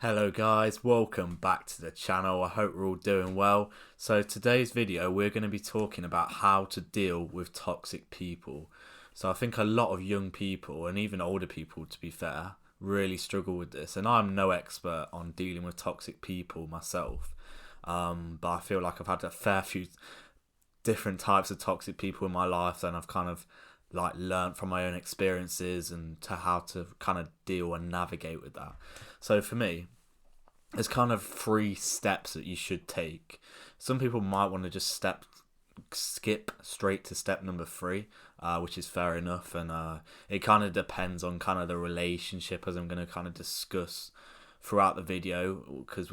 Hello guys, welcome back to the channel. I hope we're all doing well. So today's video we're going to be talking about how to deal with toxic people. So I think a lot of young people and even older people, to be fair, really struggle with this, and I'm no expert on dealing with toxic people myself, but I feel like I've had a fair few different types of toxic people in my life, and I've kind of like learned from my own experiences and to how to kind of deal and navigate with that. So for me, there's kind of three steps that you should take. Some people might want to just skip straight to step number three, which is fair enough, and it kind of depends on kind of the relationship, as I'm going to kind of discuss throughout the video, because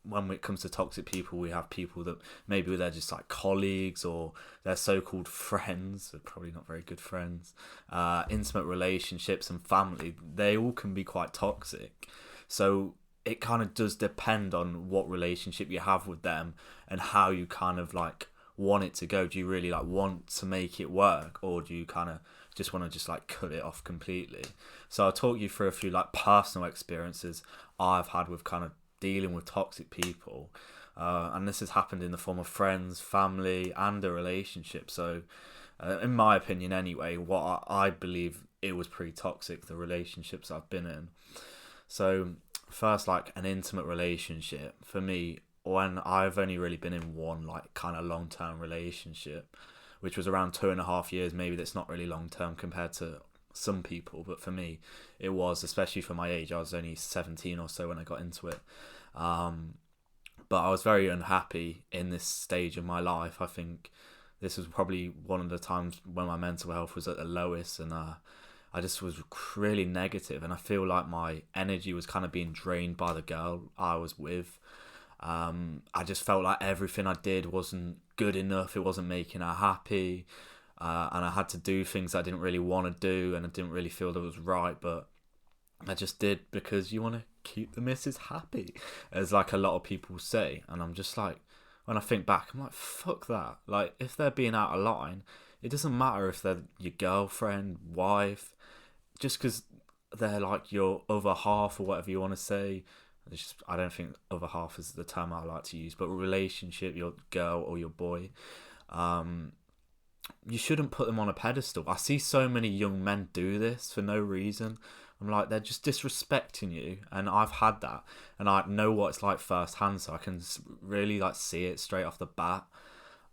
when it comes to toxic people, we have people that maybe they're just like colleagues or they're so-called friends, they're probably not very good friends, intimate relationships and family, they all can be quite toxic. So it kind of does depend on what relationship you have with them and how you kind of like want it to go. Do you really like want to make it work, or do you kind of just want to just like cut it off completely? So I'll talk you through a few like personal experiences I've had with kind of dealing with toxic people, and this has happened in the form of friends, family, and a relationship. So in my opinion anyway, what I believe, it was pretty toxic, the relationships I've been in. So first, like an intimate relationship for me, when I've only really been in one like kind of long-term relationship, which was around 2.5 years. Maybe that's not really long-term compared to some people, but for me it was, especially for my age. I was only 17 or so when I got into it, but I was very unhappy in this stage of my life. I think this was probably one of the times when my mental health was at the lowest, and I just was really negative, and I feel like my energy was kind of being drained by the girl I was with. I just felt like everything I did wasn't good enough. It wasn't making her happy, and I had to do things I didn't really want to do, and I didn't really feel that was right, but I just did because you want to keep the missus happy, as like a lot of people say. And I'm just like, when I think back, I'm like, fuck that. Like, if they're being out of line, it doesn't matter if they're your girlfriend, wife, just because they're like your other half or whatever you want to say. I don't think other half is the term I like to use, but relationship, your girl or your boy, you shouldn't put them on a pedestal. I see so many young men do this for no reason. I'm like, they're just disrespecting you, and I've had that, and I know what it's like firsthand, so I can really like see it straight off the bat.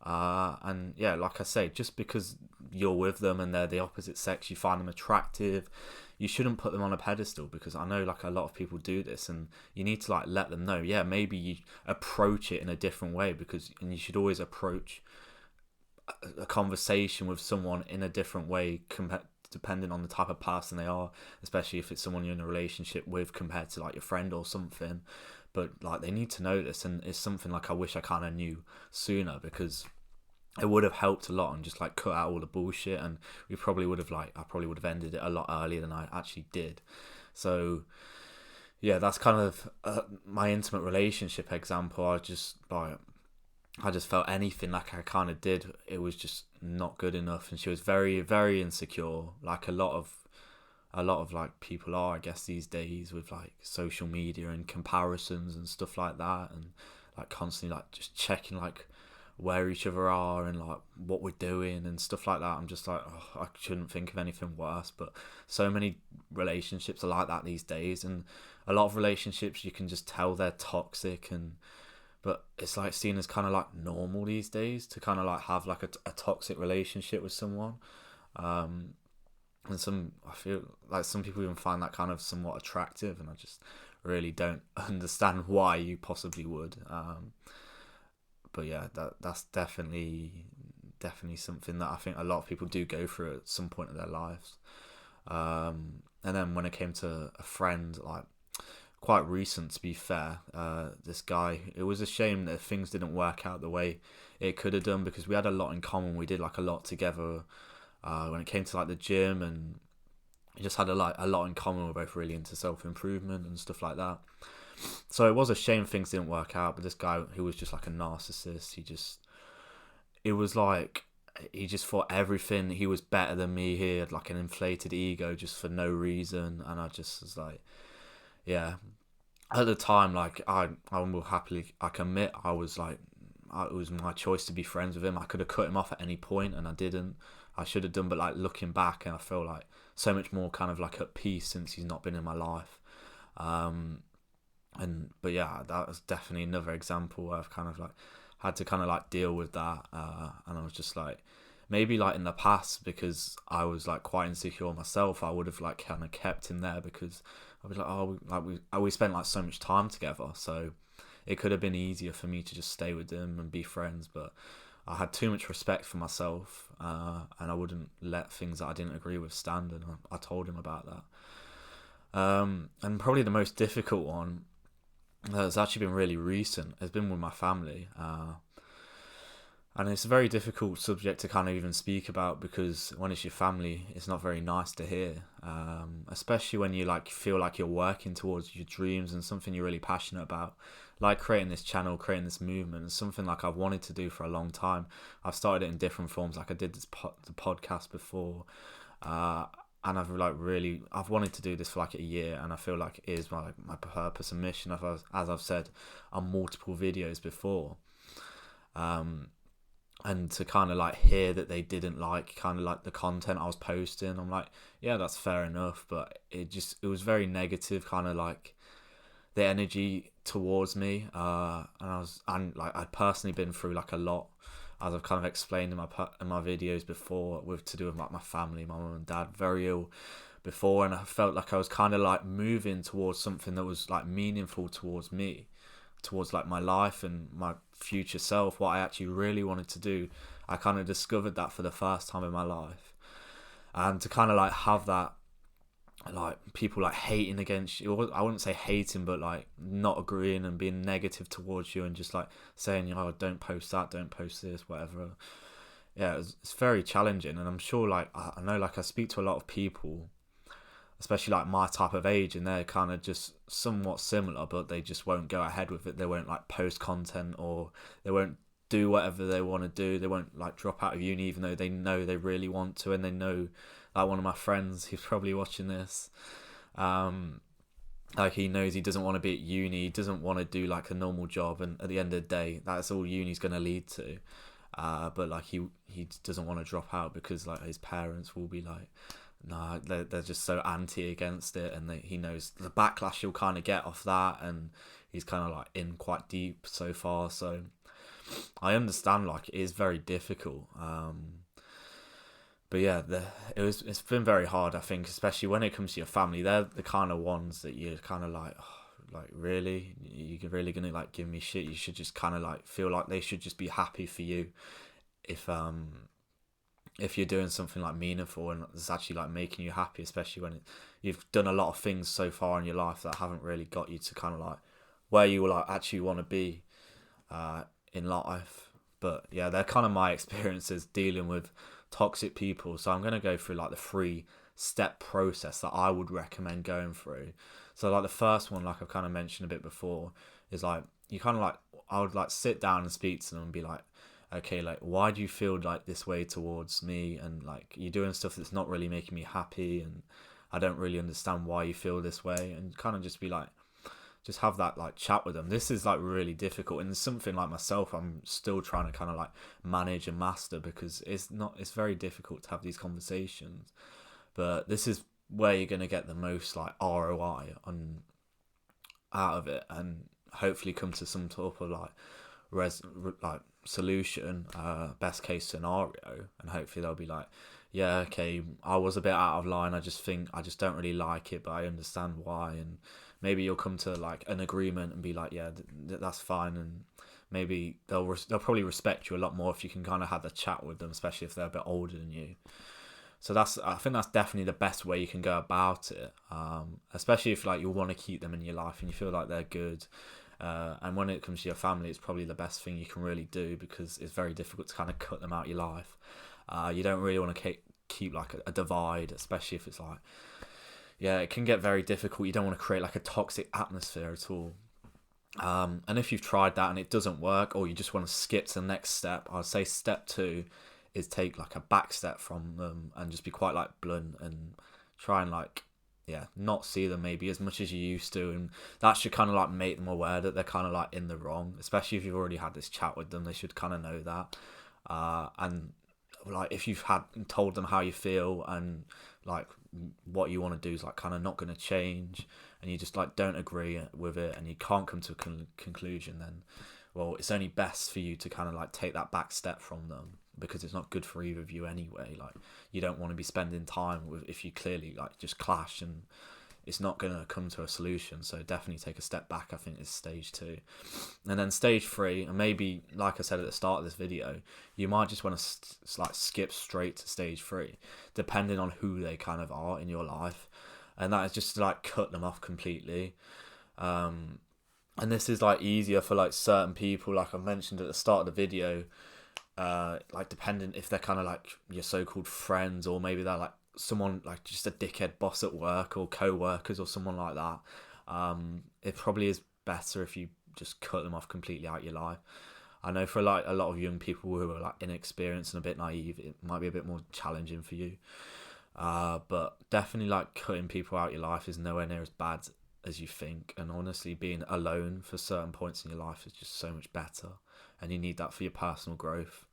And yeah, like I say, just because you're with them and they're the opposite sex, you find them attractive, you shouldn't put them on a pedestal, because I know like a lot of people do this, and you need to like let them know, yeah, maybe you approach it in a different way, and you should always approach a conversation with someone in a different way depending on the type of person they are, especially if it's someone you're in a relationship with compared to like your friend or something. But like, they need to know this, and it's something like I wish I kind of knew sooner, because it would have helped a lot and just like cut out all the bullshit, and I probably would have ended it a lot earlier than I actually did. So yeah, that's kind of my intimate relationship example. I just felt anything like I kind of did, it was just not good enough, and she was very, very insecure, like a lot of like people are, I guess, these days, with like social media and comparisons and stuff like that, and like constantly like just checking like where each other are and like what we're doing and stuff like that. I'm just like, oh, I shouldn't think of anything worse, but so many relationships are like that these days, and a lot of relationships you can just tell they're toxic, and but it's like seen as kind of like normal these days to kind of like have like a toxic relationship with someone. And I feel like some people even find that kind of somewhat attractive, and I just really don't understand why you possibly would. But yeah, that's definitely something that I think a lot of people do go through at some point in their lives. And then when it came to a friend, like quite recent to be fair, this guy, it was a shame that things didn't work out the way it could have done, because we had a lot in common. We did like a lot together when it came to like the gym, and we just had a lot in common. We're both really into self-improvement and stuff like that. So it was a shame things didn't work out, but this guy, who was just like a narcissist, it was like he just thought everything, he was better than me. He had like an inflated ego just for no reason, and I just was like, yeah, at the time, like I will happily I can admit I was like it was my choice to be friends with him. I could have cut him off at any point, and I didn't. I should have done, but like looking back, and I feel like so much more kind of like at peace since he's not been in my life. Um, but yeah, that was definitely another example where I've kind of like had to kind of like deal with that, and I was just like, maybe like in the past, because I was like quite insecure myself, I would have like kind of kept him there, because I was like, oh, like we spent like so much time together, so it could have been easier for me to just stay with him and be friends, but I had too much respect for myself, and I wouldn't let things that I didn't agree with stand, and I told him about that. And probably the most difficult one that's actually been really recent has been with my family. And it's a very difficult subject to kind of even speak about, because when it's your family, it's not very nice to hear. Especially when you like feel like you're working towards your dreams and something you're really passionate about, like creating this channel, creating this movement. It's something like I've wanted to do for a long time. I've started it in different forms, like I did the podcast before, and I've wanted to do this for like a year, and I feel like it is my purpose and mission, as I've said on multiple videos before. And to kind of like hear that they didn't like kind of like the content I was posting, I'm like, yeah, that's fair enough, but it was very negative, kind of like the energy towards me, and like I'd personally been through like a lot, as I've kind of explained in my videos before, with to do with like my family, my mum and dad, very ill before, and I felt like I was kind of like moving towards something that was like meaningful towards me, towards like my life and my future self, what I actually really wanted to do. I kind of discovered that for the first time in my life, and to kind of like have that, like people like hating against you, I wouldn't say hating, but like not agreeing and being negative towards you, and just like saying, oh, don't post that, don't post this, whatever. Yeah, it's very challenging, and I'm sure like I know like I speak to a lot of people, especially like my type of age, and they're kind of just somewhat similar, but they just won't go ahead with it. They won't like post content, or they won't do whatever they want to do. They won't like drop out of uni, even though they know they really want to, and they know, like one of my friends who's probably watching this, like he knows he doesn't want to be at uni, he doesn't want to do like a normal job, and at the end of the day, that's all uni's going to lead to. But like he doesn't want to drop out, because like his parents will be like, no, they're just so anti against it, and he knows the backlash he'll kind of get off that, and he's kind of like in quite deep so far. So I understand like it is very difficult. But yeah, it's been very hard, I think, especially when it comes to your family. They're the kind of ones that you're kind of like, oh, like really, you're really gonna like give me shit? You should just kind of like feel like they should just be happy for you if you're doing something like meaningful and it's actually like making you happy, especially when you've done a lot of things so far in your life that haven't really got you to kind of like where you like actually want to be in life. But yeah, they're kind of my experiences dealing with toxic people. So I'm going to go through like the 3-step process that I would recommend going through. So like the first one, like I've kind of mentioned a bit before, is like you kind of like, I would like sit down and speak to them and be like, okay, like why do you feel like this way towards me, and like you're doing stuff that's not really making me happy, and I don't really understand why you feel this way, and kind of just be like, just have that like chat with them. This is like really difficult, and it's something like myself I'm still trying to kind of like manage and master, because it's very difficult to have these conversations, but this is where you're going to get the most like ROI on out of it, and hopefully come to some type of like like solution, best case scenario, and hopefully they'll be like, yeah, okay, I was a bit out of line, I just don't really like it, but I understand why, and maybe you'll come to like an agreement and be like, yeah, that's fine, and maybe they'll probably respect you a lot more if you can kind of have a chat with them, especially if they're a bit older than you. So I think that's definitely the best way you can go about it, especially if like you want to keep them in your life and you feel like they're good. And when it comes to your family, it's probably the best thing you can really do, because it's very difficult to kind of cut them out of your life. You don't really want to keep like a divide, especially if it's like, yeah, it can get very difficult. You don't want to create like a toxic atmosphere at all. And if you've tried that and it doesn't work, or you just want to skip to the next step, I'd say step 2 is take like a back step from them and just be quite like blunt and try and like, not see them maybe as much as you used to, and that should kind of like make them aware that they're kind of like in the wrong, especially if you've already had this chat with them. They should kind of know that, and like if you've had told them how you feel and like what you want to do is like kind of not going to change, and you just like don't agree with it and you can't come to a conclusion, then well, it's only best for you to kind of like take that back step from them, because it's not good for either of you anyway. Like, you don't want to be spending time with, if you clearly like just clash and it's not going to come to a solution. So definitely take a step back, I think, is stage 2. And then stage 3, and maybe like I said at the start of this video, you might just want to like skip straight to stage 3, depending on who they kind of are in your life, and that is just to like cut them off completely. And this is like easier for like certain people, like I mentioned at the start of the video, like dependent if they're kind of like your so-called friends, or maybe they're like someone like just a dickhead boss at work, or co-workers or someone like that. It probably is better if you just cut them off completely out of your life. I know for like a lot of young people who are like inexperienced and a bit naive, it might be a bit more challenging for you. But definitely like cutting people out of your life is nowhere near as bad as you think, and honestly being alone for certain points in your life is just so much better, and you need that for your personal growth.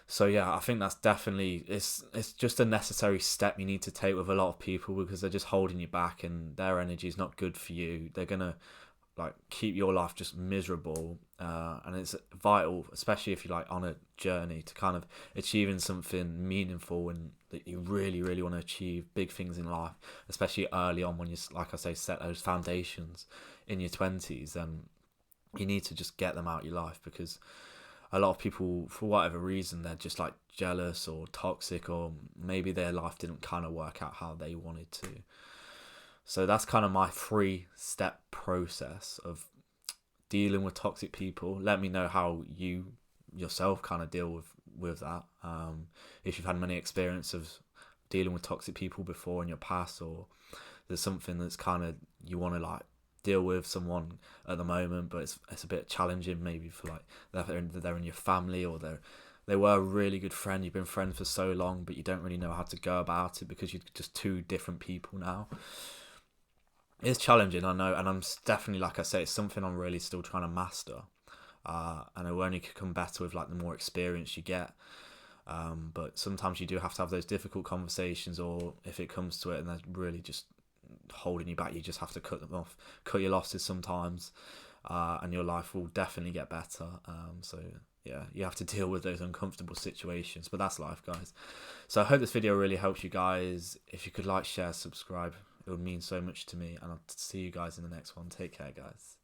So yeah, I think that's definitely, it's just a necessary step you need to take with a lot of people, because they're just holding you back and their energy is not good for you. They're gonna like keep your life just miserable, and it's vital, especially if you're like on a journey to kind of achieving something meaningful and that you really want to achieve, big things in life, especially early on when you, like I say, set those foundations in your 20s. You need to just get them out of your life, because a lot of people, for whatever reason, they're just like jealous or toxic, or maybe their life didn't kind of work out how they wanted to. So that's kind of my 3-step process of dealing with toxic people. Let me know how you yourself kind of deal with that. If you've had many experience of dealing with toxic people before in your past, or there's something that's kind of you want to like deal with someone at the moment, but it's a bit challenging, maybe for like they're in your family, or they were a really good friend, you've been friends for so long, but you don't really know how to go about it because you're just 2 different people now. It's challenging, I know, and I'm definitely, like I say, it's something I'm really still trying to master, and it will only come better with like the more experience you get. But sometimes you do have to have those difficult conversations, or if it comes to it and they're really just holding you back, you just have to cut them off, cut your losses sometimes, and your life will definitely get better. So yeah, you have to deal with those uncomfortable situations, but that's life, guys. So I hope this video really helps you guys. If you could like, share, subscribe, it would mean so much to me, and I'll see you guys in the next one. Take care, guys.